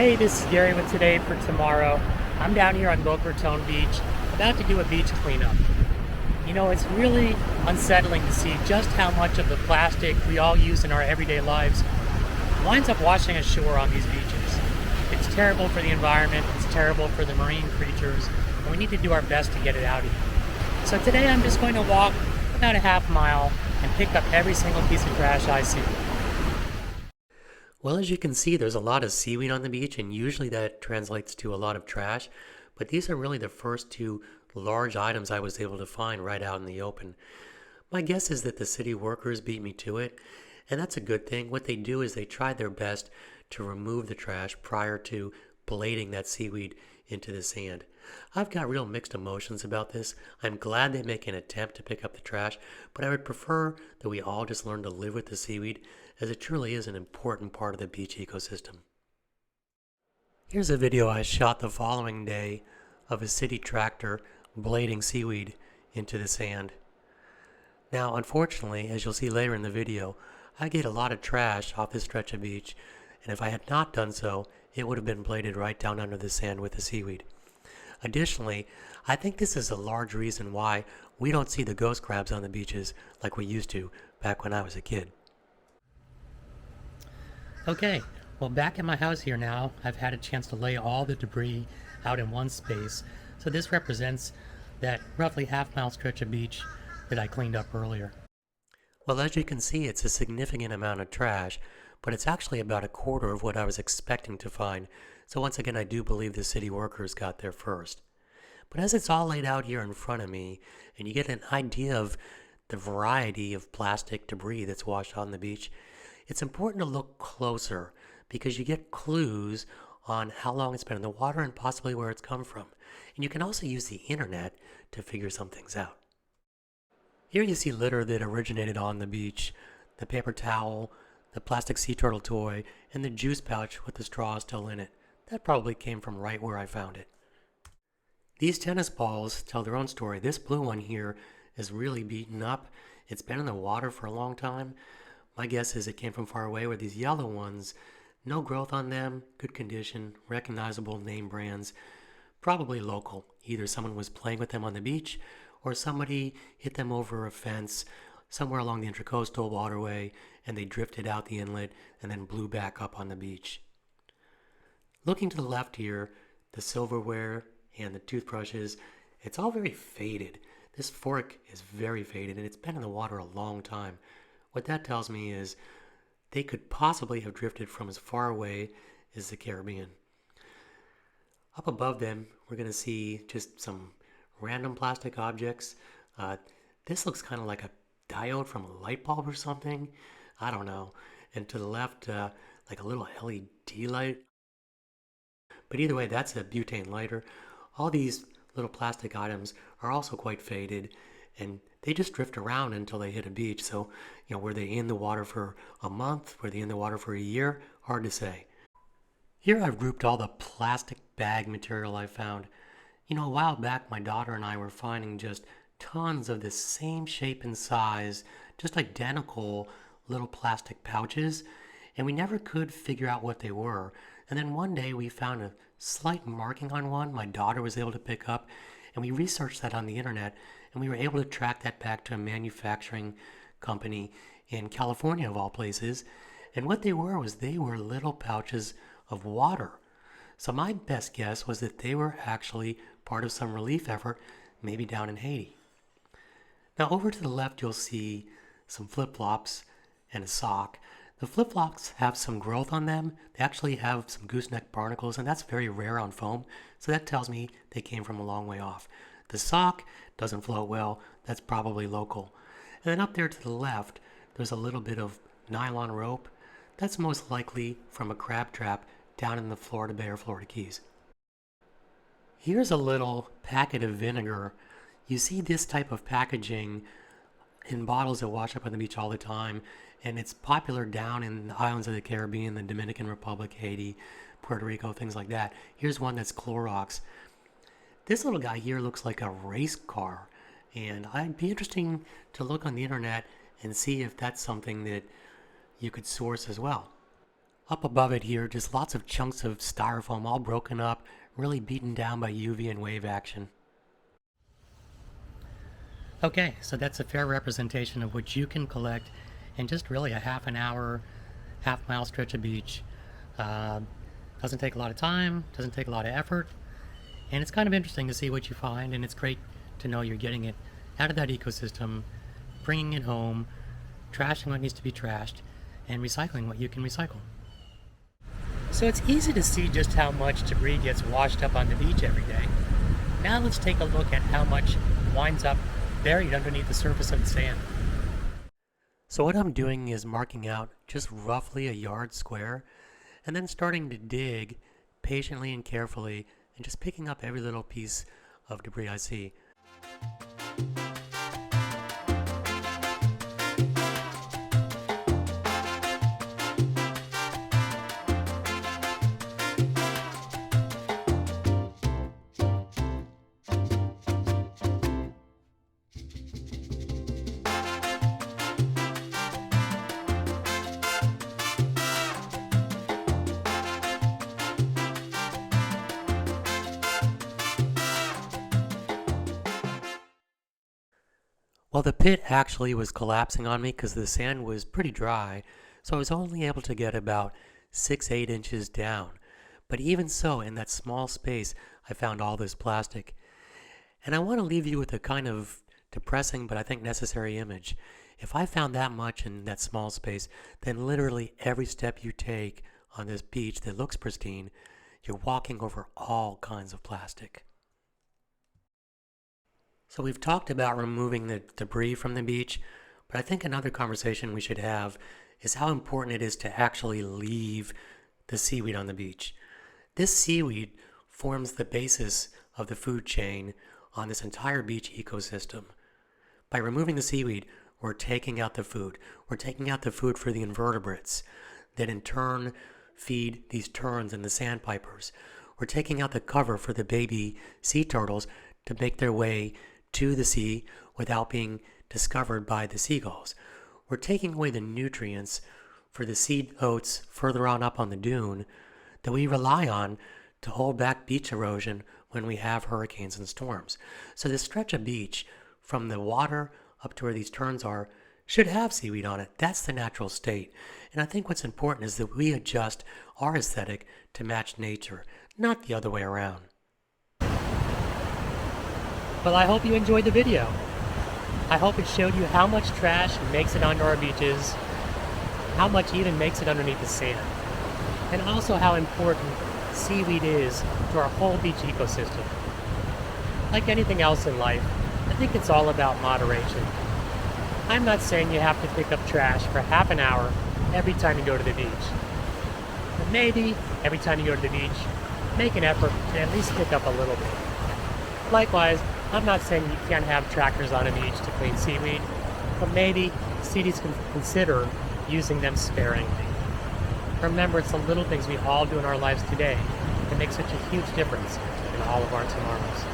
Hey, this is Gary with Today for Tomorrow. I'm down here on Boca Raton Beach, about to do a beach cleanup. You know, it's really unsettling to see just how much of the plastic we all use in our everyday lives winds up washing ashore on these beaches. It's terrible for the environment, it's terrible for the marine creatures, and we need to do our best to get it out of here. So today I'm just going to walk about a half mile and pick up every single piece of trash I see. Well, as you can see, there's a lot of seaweed on the beach, and usually that translates to a lot of trash. But these are really the first two large items I was able to find right out in the open. My guess is that the city workers beat me to it, and that's a good thing. What they do is they try their best to remove the trash prior to blading that seaweed into the sand. I've got real mixed emotions about this. I'm glad they make an attempt to pick up the trash, but I would prefer that we all just learn to live with the seaweed, as it truly is an important part of the beach ecosystem. Here's a video I shot the following day of a city tractor blading seaweed into the sand. Now, unfortunately, as you'll see later in the video, I get a lot of trash off this stretch of beach, and if I had not done so, it would have been bladed right down under the sand with the seaweed. Additionally, I think this is a large reason why we don't see the ghost crabs on the beaches like we used to back when I was a kid. Okay, well, back at my house here now, I've had a chance to lay all the debris out in one space. So this represents that roughly half-mile stretch of beach that I cleaned up earlier. Well, as you can see, it's a significant amount of trash, but it's actually about a quarter of what I was expecting to find. So once again, I do believe the city workers got there first. But as it's all laid out here in front of me, and you get an idea of the variety of plastic debris that's washed on the beach, it's important to look closer because you get clues on how long it's been in the water and possibly where it's come from. And you can also use the internet to figure some things out. Here you see litter that originated on the beach: the paper towel, the plastic sea turtle toy, and the juice pouch with the straw still in it. That probably came from right where I found it. These tennis balls tell their own story. This blue one here is really beaten up. It's been in the water for a long time. My guess is it came from far away, where these yellow ones, no growth on them, good condition, recognizable name brands, probably local. Either someone was playing with them on the beach or somebody hit them over a fence somewhere along the Intracoastal Waterway and they drifted out the inlet and then blew back up on the beach. Looking to the left here, the silverware and the toothbrushes, it's all very faded. This fork is very faded and it's been in the water a long time. What that tells me is they could possibly have drifted from as far away as the Caribbean. Up above them, we're going to see just some random plastic objects. This looks kind of like a diode from a light bulb or something. I don't know. And to the left, like a little LED light. But either way, that's a butane lighter. All these little plastic items are also quite faded, and they just drift around until they hit a beach. So, were they in the water for a month? Were they in the water for a year? Hard to say. Here I've grouped all the plastic bag material I found. A while back my daughter and I were finding just tons of the same shape and size, just identical little plastic pouches, and we never could figure out what they were. And then one day we found a slight marking on one my daughter was able to pick up, and we researched that on the internet, and we were able to track that back to a manufacturing company in California, of all places. And what they were was they were little pouches of water. So my best guess was that they were actually part of some relief effort, maybe down in Haiti. Now over to the left you'll see some flip-flops and a sock. The flip-flops have some growth on them. They actually have some gooseneck barnacles, and that's very rare on foam, so that tells me they came from a long way off. The sock doesn't float well. That's probably local. And then up there to the left, there's a little bit of nylon rope. That's most likely from a crab trap down in the Florida Bay or Florida Keys. Here's a little packet of vinegar. You see this type of packaging in bottles that wash up on the beach all the time, and it's popular down in the islands of the Caribbean, the Dominican Republic, Haiti, Puerto Rico, things like that. Here's one that's Clorox. This little guy here looks like a race car, and I'd be interesting to look on the internet and see if that's something that you could source as well. Up above it here, just lots of chunks of styrofoam all broken up, really beaten down by UV and wave action. Okay, so that's a fair representation of what you can collect in just really a half an hour, half-mile stretch of beach. Doesn't take a lot of time, doesn't take a lot of effort, and it's kind of interesting to see what you find, and it's great to know you're getting it out of that ecosystem, bringing it home, trashing what needs to be trashed, and recycling what you can recycle. So it's easy to see just how much debris gets washed up on the beach every day. Now let's take a look at how much winds up buried underneath the surface of the sand. So what I'm doing is marking out just roughly a yard square, and then starting to dig patiently and carefully, and just picking up every little piece of debris I see. Well, the pit actually was collapsing on me because the sand was pretty dry, so I was only able to get about 6-8 inches down. But even so, in that small space, I found all this plastic. And I want to leave you with a kind of depressing but I think necessary image. If I found that much in that small space, then literally every step you take on this beach that looks pristine, you're walking over all kinds of plastic. So we've talked about removing the debris from the beach, but I think another conversation we should have is how important it is to actually leave the seaweed on the beach. This seaweed forms the basis of the food chain on this entire beach ecosystem. By removing the seaweed, we're taking out the food. We're taking out the food for the invertebrates that in turn feed these terns and the sandpipers. We're taking out the cover for the baby sea turtles to make their way to the sea without being discovered by the seagulls. We're taking away the nutrients for the seed oats further on up on the dune that we rely on to hold back beach erosion when we have hurricanes and storms. So this stretch of beach from the water up to where these terns are should have seaweed on it. That's the natural state. And I think what's important is that we adjust our aesthetic to match nature, not the other way around. Well, I hope you enjoyed the video. I hope it showed you how much trash makes it onto our beaches, how much even makes it underneath the sand, and also how important seaweed is to our whole beach ecosystem. Like anything else in life, I think it's all about moderation. I'm not saying you have to pick up trash for half an hour every time you go to the beach. But maybe every time you go to the beach, make an effort to at least pick up a little bit. Likewise, I'm not saying you can't have tractors on a beach to clean seaweed, but maybe cities can consider using them sparingly. Remember, it's the little things we all do in our lives today that make such a huge difference in all of our tomorrows.